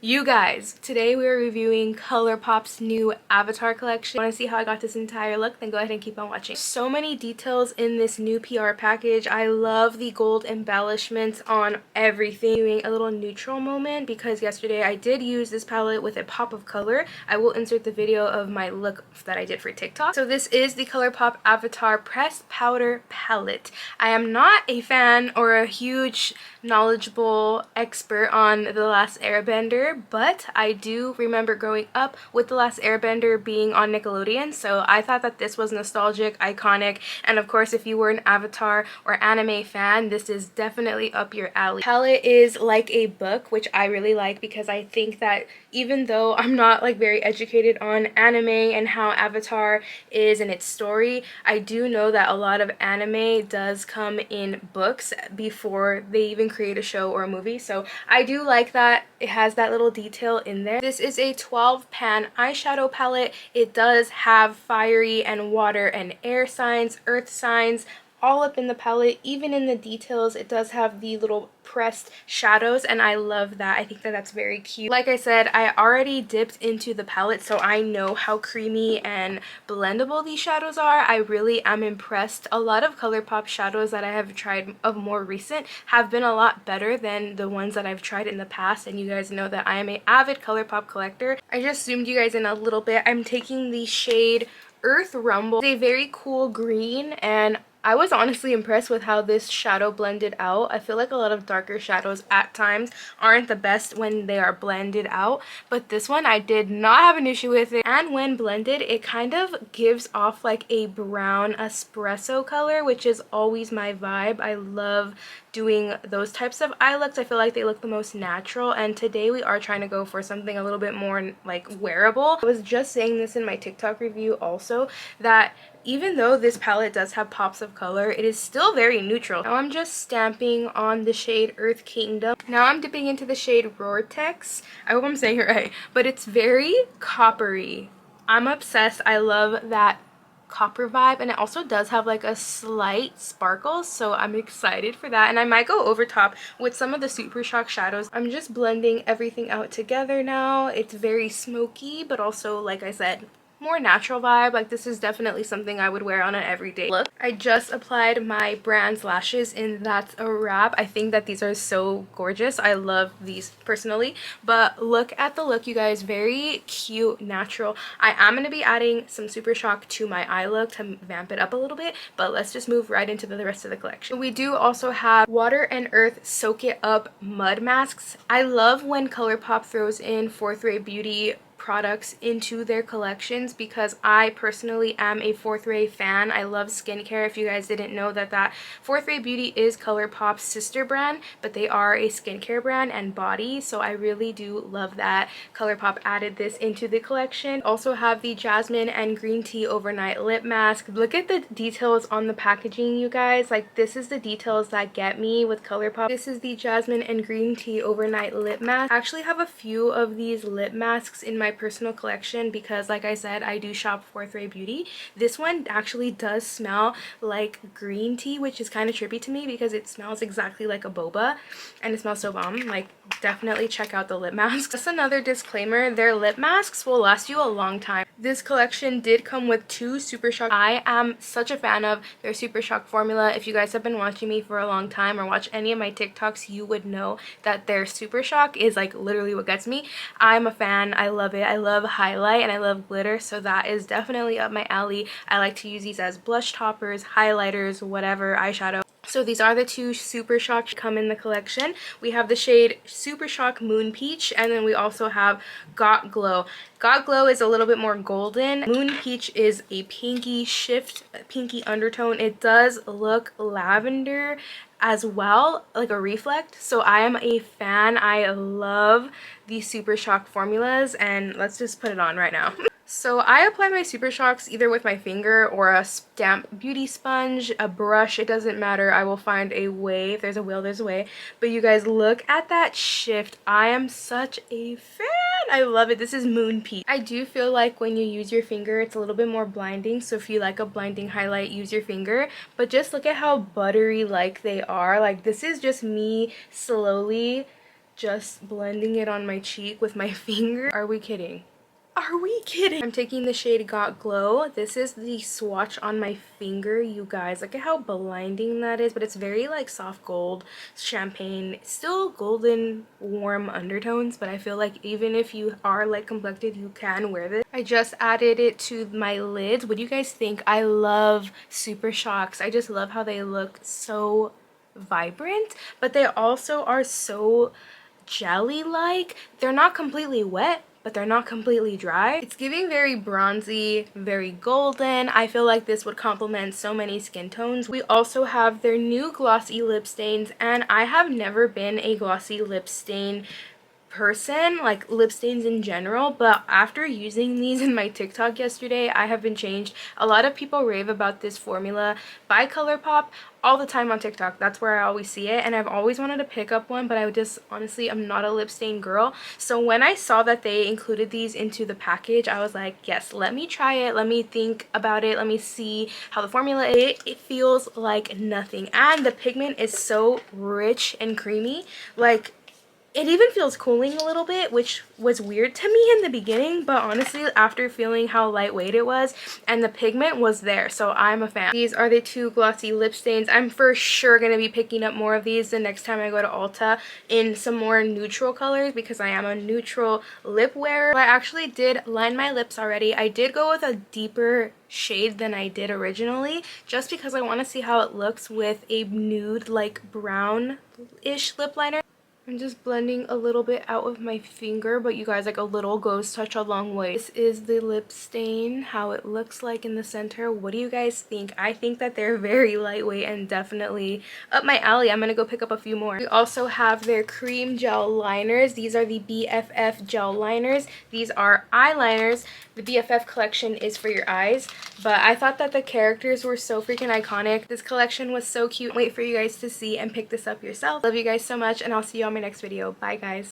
You guys, today we are reviewing Colourpop's new Avatar collection. Want to see how I got this entire look? Then go ahead and keep on watching. So many details in this new PR package. I love the gold embellishments on everything. Doing a little neutral moment because yesterday I did use this palette with a pop of color. I will insert the video of my look that I did for TikTok. So this is the Colourpop Avatar Pressed Powder Palette. I am not a fan or a huge knowledgeable expert on The Last Airbender, but I do remember growing up with The Last Airbender being on Nickelodeon, so I thought that this was nostalgic, iconic, and of course if you were an Avatar or anime fan, this is definitely up your alley. Palette is like a book, which I really like because I think that even though I'm not like very educated on anime and how Avatar is in its story, I do know that a lot of anime does come in books before they even create a show or a movie, so I do like that it has that little detail in there. This is a 12 pan eyeshadow palette. It does have fiery and water and air signs, earth signs, all up in the palette. Even in the details it does have the little pressed shadows, and I love that. I think that that's very cute. Like I said, I already dipped into the palette, so I know how creamy and blendable these shadows are. I really am impressed. A lot of Colourpop shadows that I have tried of more recent have been a lot better than the ones that I've tried in the past, and you guys know that I am an avid Colourpop collector. I just zoomed you guys in a little bit. I'm taking the shade Earth Rumble. It's a very cool green, and I was honestly impressed with how this shadow blended out. I feel like a lot of darker shadows at times aren't the best when they are blended out, but this one I did not have an issue with it. And when blended, it kind of gives off like a brown espresso color, which is always my vibe. I love doing those types of eye looks. I feel like they look the most natural, and today we are trying to go for something a little bit more like wearable. I was just saying this in my TikTok review also, that even though this palette does have pops of color, it is still very neutral. Now I'm just stamping on the shade Earth Kingdom. Now I'm dipping into the shade Vortex. I hope I'm saying it right, but it's very coppery. I'm obsessed. I love that copper vibe, and it also does have like a slight sparkle, so I'm excited for that. And I might go over top with some of the Super Shock shadows. I'm just blending everything out together now. It's very smoky, but also, like I said, more natural vibe. Like, this is definitely something I would wear on an everyday look. I just applied my brand's lashes, and that's a wrap. I think that these are so gorgeous. I love these personally, but look at the look, you guys. Very cute, natural. I am going to be adding some Super Shock to my eye look to vamp it up a little bit, but let's just move right into the rest of the collection. We do also have Water and Earth Soak It Up mud masks. I love when Colourpop throws in Fourth Ray Beauty products into their collections because I personally am a Fourth Ray fan. I love skincare. If you guys didn't know, that Fourth Ray Beauty is Colourpop's sister brand, but they are a skincare brand and body, so I really do love that Colourpop added this into the collection. Also have the Jasmine and Green Tea Overnight Lip Mask. Look at the details on the packaging, you guys. Like, this is the details that get me with Colourpop. This is the Jasmine and Green Tea Overnight Lip Mask. I actually have a few of these lip masks in my personal collection because, like I said, I do shop Fourth Ray Beauty. This one actually does smell like green tea, which is kind of trippy to me because it smells exactly like a boba, and it smells so bomb. Like, definitely check out the lip masks. Just another disclaimer, their lip masks will last you a long time. This collection did come with 2 Super Shock. I am such a fan of their Super Shock formula. If you guys have been watching me for a long time or watch any of my TikToks, you would know that their Super Shock is like literally what gets me. I'm a fan. I love it. I love highlight and I love glitter, so that is definitely up my alley. I like to use these as blush toppers, highlighters, whatever, eyeshadow. So these are the 2 Super Shock come in the collection. We have the shade Super Shock Moon Peach, and then we also have Got Glow. Got Glow is a little bit more golden. Moon Peach is a pinky shift, pinky undertone. It does look lavender as well, like a reflect, so I am a fan. I love the Super Shock formulas, and let's just put it on right now. So I apply my Super Shocks either with my finger or a damp beauty sponge, a brush, it doesn't matter. I will find a way. If there's a will, there's a way. But you guys, look at that shift. I am such a fan. I love it. This is Moon Peach. I do feel like when you use your finger, it's a little bit more blinding. So if you like a blinding highlight, use your finger. But just look at how buttery like they are. Like, this is just me slowly just blending it on my cheek with my finger. Are we kidding? Are we kidding? I'm taking the shade Got Glow. This is the swatch on my finger, you guys. Look at how blinding that is, but it's very like soft gold, champagne, still golden, warm undertones, but I feel like even if you are light complected, you can wear this. I just added it to my lids. What do you guys think? I love Super Shocks. I just love how they look so vibrant, but they also are so jelly-like. They're not completely wet, but they're not completely dry. It's giving very bronzy, very golden. I feel like this would complement so many skin tones. We also have their new glossy lip stains, and I have never been a glossy lip stain person, like lip stains in general, but after using these in my TikTok yesterday, I have been changed. A lot of people rave about this formula by Colourpop all the time on TikTok. That's where I always see it, and I've always wanted to pick up one, but I just honestly I'm not a lip stain girl. So when I saw that they included these into the package, I was like, yes, let me try it, let me think about it, let me see how the formula is. It feels like nothing, and the pigment is so rich and creamy. Like, it even feels cooling a little bit, which was weird to me in the beginning, but honestly, after feeling how lightweight it was and the pigment was there, so I'm a fan. These are the two glossy lip stains. I'm for sure going to be picking up more of these the next time I go to Ulta in some more neutral colors because I am a neutral lip wearer. I actually did line my lips already. I did go with a deeper shade than I did originally just because I want to see how it looks with a nude, like brown-ish lip liner. I'm just blending a little bit out of my finger, but you guys, like a little goes such a long way. This is the lip stain, how it looks like in the center. What do you guys think? I think that they're very lightweight and definitely up my alley. I'm gonna go pick up a few more. We also have their cream gel liners. These are the BFF gel liners. These are eyeliners. The BFF collection is for your eyes, but I thought that the characters were so freaking iconic. This collection was so cute. Wait for you guys to see and pick this up yourself. Love you guys so much, and I'll see you on my next video. Bye guys.